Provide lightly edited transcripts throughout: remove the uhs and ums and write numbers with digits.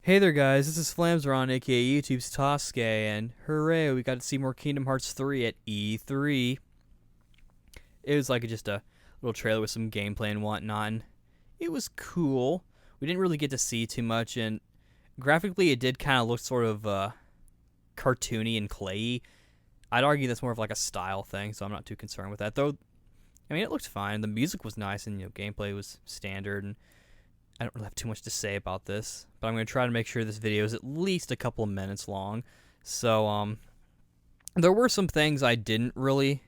Hey there guys, this is Flamsron aka YouTube's Tasuke, and hooray, we got to see more Kingdom Hearts 3 at E3. It was like just a little trailer with some gameplay and whatnot, and it was cool. We didn't really get to see too much, and graphically it did kind of look sort of cartoony and clayey. I'd argue that's more of like a style thing, so I'm not too concerned with that. Though, I mean, it looked fine. The music was nice, and gameplay was standard, and I don't really have too much to say about this, but I'm going to try to make sure this video is at least a couple of minutes long. So, there were some things I didn't really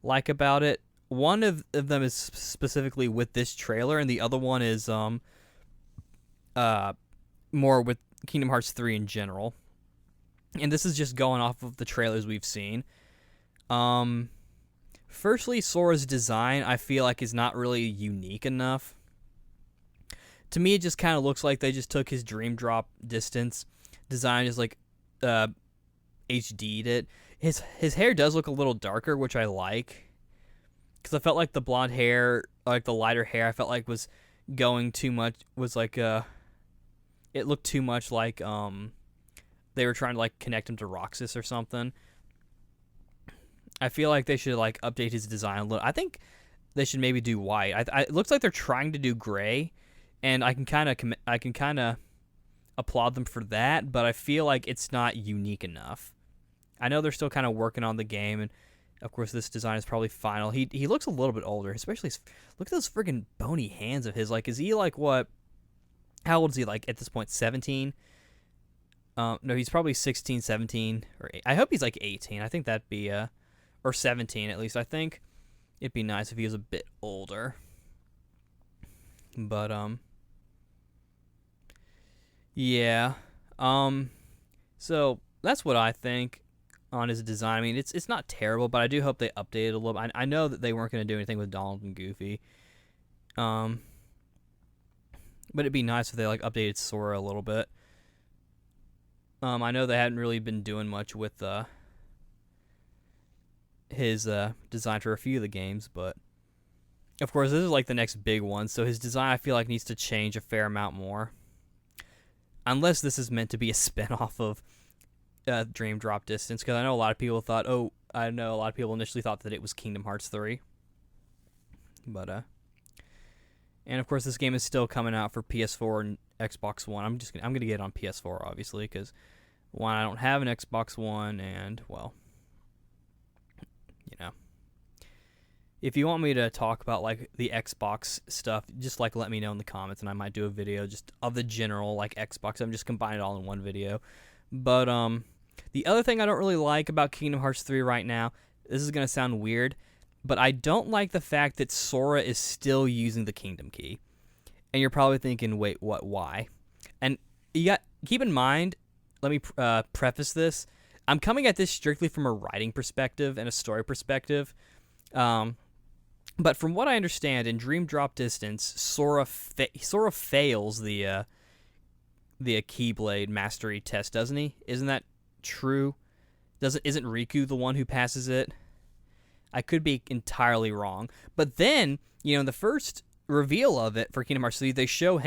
like about it. One of them is specifically with this trailer, and the other one is more with Kingdom Hearts 3 in general. And this is just going off of the trailers we've seen. Firstly, Sora's design I feel like is not really unique enough. To me, it just kind of looks like they just took his Dream Drop Distance design, just like HD'd it. His hair does look a little darker, which I like, because I felt like the blonde hair, like the lighter hair, I felt like was going too much. Was like it looked too much like they were trying to like connect him to Roxas or something. I feel like they should like update his design a little. I think they should maybe do white. It looks like they're trying to do gray. And I can kind of applaud them for that, but I feel like it's not unique enough. I know they're still kind of working on the game, and of course this design is probably final. He looks a little bit older, especially look at those friggin' bony hands of his. Like, is he like what? How old is he? Like at this point, 17? No, he's probably 16, 17, or I hope he's like 18. I think that'd be or 17 at least. I think it'd be nice if he was a bit older. But yeah. So that's what I think on his design. I mean, it's not terrible, but I do hope they update it a little bit. I know that they weren't going to do anything with Donald and Goofy. But it'd be nice if they like updated Sora a little bit. I know they hadn't really been doing much with his design for a few of the games, but of course this is like the next big one, so his design I feel like needs to change a fair amount more. Unless this is meant to be a spin-off of Dream Drop Distance, because I know a lot of people initially thought that it was Kingdom Hearts 3. But and of course this game is still coming out for PS4 and Xbox One. I'm gonna get it on PS4 obviously, because one, I don't have an Xbox One, and well, you know, if you want me to talk about like the Xbox stuff, just like let me know in the comments, and I might do a video just of the general like Xbox. I'm just combining it all in one video. But the other thing I don't really like about Kingdom Hearts 3 right now, this is gonna sound weird, but I don't like the fact that Sora is still using the Kingdom Key. And you're probably thinking, wait, what? Why? And keep in mind. Let me preface this. I'm coming at this strictly from a writing perspective and a story perspective. But from what I understand, in Dream Drop Distance, Sora fails the Keyblade Mastery test, doesn't he? Isn't that true? Isn't Riku the one who passes it? I could be entirely wrong. But then, in the first reveal of it for Kingdom Hearts 3, they show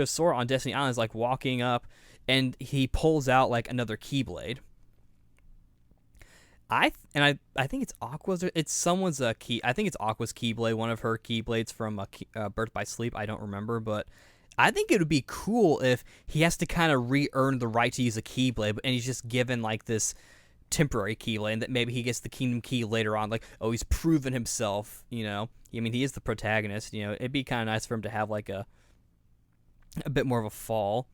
Sora on Destiny Island, like walking up, and he pulls out like another Keyblade. I think it's Aqua's. It's someone's key. I think it's Aqua's Keyblade, one of her Keyblades from Birth by Sleep. I don't remember, but I think it would be cool if he has to kind of re-earn the right to use a Keyblade, and he's just given like this temporary Keyblade, and that maybe he gets the Kingdom Key later on. Like, oh, he's proven himself. I mean, he is the protagonist. It'd be kind of nice for him to have like a bit more of a fall,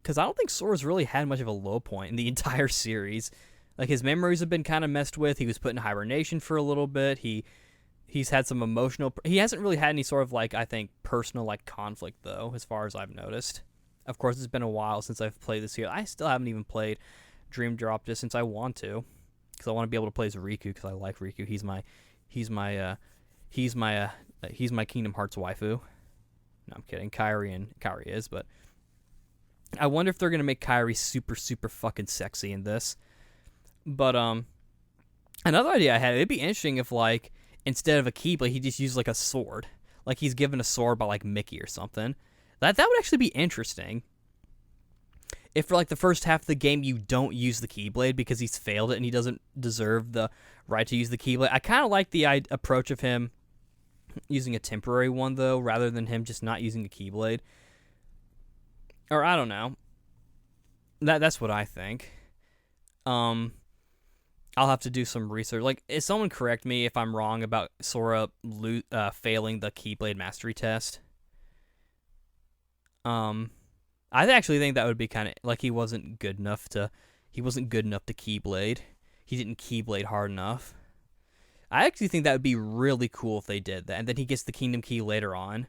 because I don't think Sora's really had much of a low point in the entire series. Like, his memories have been kind of messed with. He was put in hibernation for a little bit. He's had some emotional. He hasn't really had any sort of like, I think, personal like conflict though, as far as I've noticed. Of course, it's been a while since I've played this here. I still haven't even played Dream Drop Distance. I want to, because I want to be able to play as Riku, because I like Riku. He's my Kingdom Hearts waifu. No, I'm kidding. Kairi is, but I wonder if they're gonna make Kairi super super fucking sexy in this. But another idea I had, it'd be interesting if like instead of a Keyblade, he just used like a sword. Like he's given a sword by like Mickey or something. That would actually be interesting. if for like the first half of the game you don't use the Keyblade because he's failed it and he doesn't deserve the right to use the Keyblade. I kind of like the approach of him using a temporary one, though, rather than him just not using a Keyblade. Or I don't know. That's what I think. I'll have to do some research. Like, is someone correct me if I'm wrong about Sora failing the Keyblade mastery test? I actually think that would be kind of like he wasn't good enough to Keyblade. He didn't Keyblade hard enough. I actually think that would be really cool if they did that, and then he gets the Kingdom Key later on.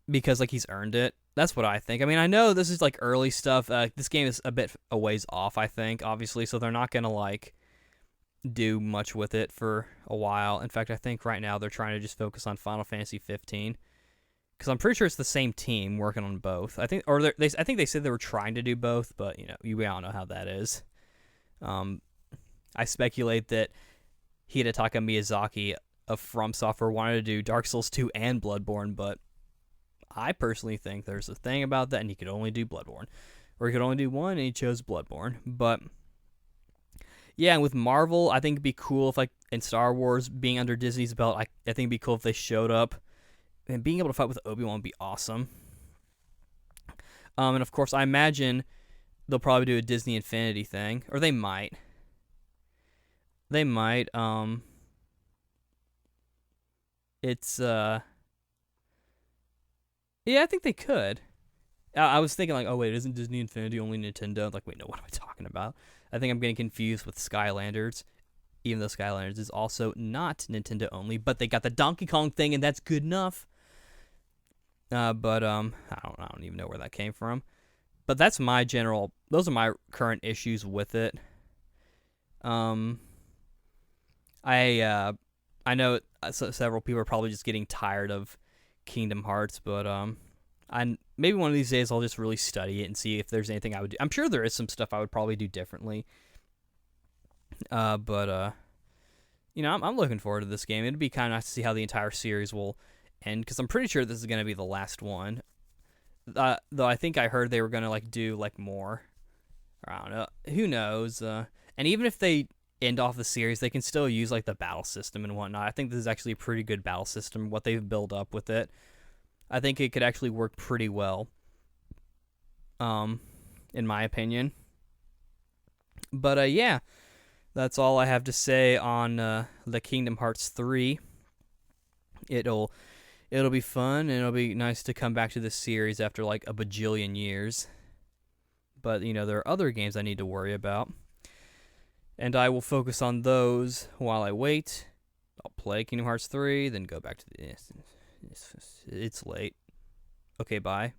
Because like he's earned it. That's what I think. I mean, I know this is like early stuff. This game is a bit a ways off, I think, obviously, so they're not gonna like do much with it for a while. In fact, I think right now they're trying to just focus on Final Fantasy 15. Because I'm pretty sure it's the same team working on both. I think they said they were trying to do both, but we all know how that is. I speculate that Hidetaka Miyazaki of From Software wanted to do Dark Souls 2 and Bloodborne, but I personally think there's a thing about that, and he could only do Bloodborne, or he could only do one, and he chose Bloodborne. But yeah, and with Marvel, I think it'd be cool if, like, in Star Wars being under Disney's belt, I think it'd be cool if they showed up. And being able to fight with Obi-Wan would be awesome. And of course, I imagine they'll probably do a Disney Infinity thing. Or they might. It's, yeah, I think they could. I was thinking, like, oh, wait, isn't Disney Infinity only Nintendo? Like, wait, no, what am I talking about? I think I'm getting confused with Skylanders. Even though Skylanders is also not Nintendo only. But they got the Donkey Kong thing, and that's good enough. But I don't even know where that came from. But those are my current issues with it. I know several people are probably just getting tired of Kingdom Hearts, but maybe one of these days I'll just really study it and see if there's anything I would do. I'm sure there is some stuff I would probably do differently. But I'm looking forward to this game. It'd be kind of nice to see how the entire series will end, because I'm pretty sure this is going to be the last one. Though I think I heard they were going to like do like more. I don't know. Who knows? And even if they end off the series, they can still use like the battle system and whatnot. I think this is actually a pretty good battle system, what they've built up with it. I think it could actually work pretty well, in my opinion. But yeah, that's all I have to say on the Kingdom Hearts 3. It'll be fun, and it'll be nice to come back to this series after like a bajillion years. But, there are other games I need to worry about. And I will focus on those while I wait. I'll play Kingdom Hearts 3, then go back to the... It's late. Okay, bye.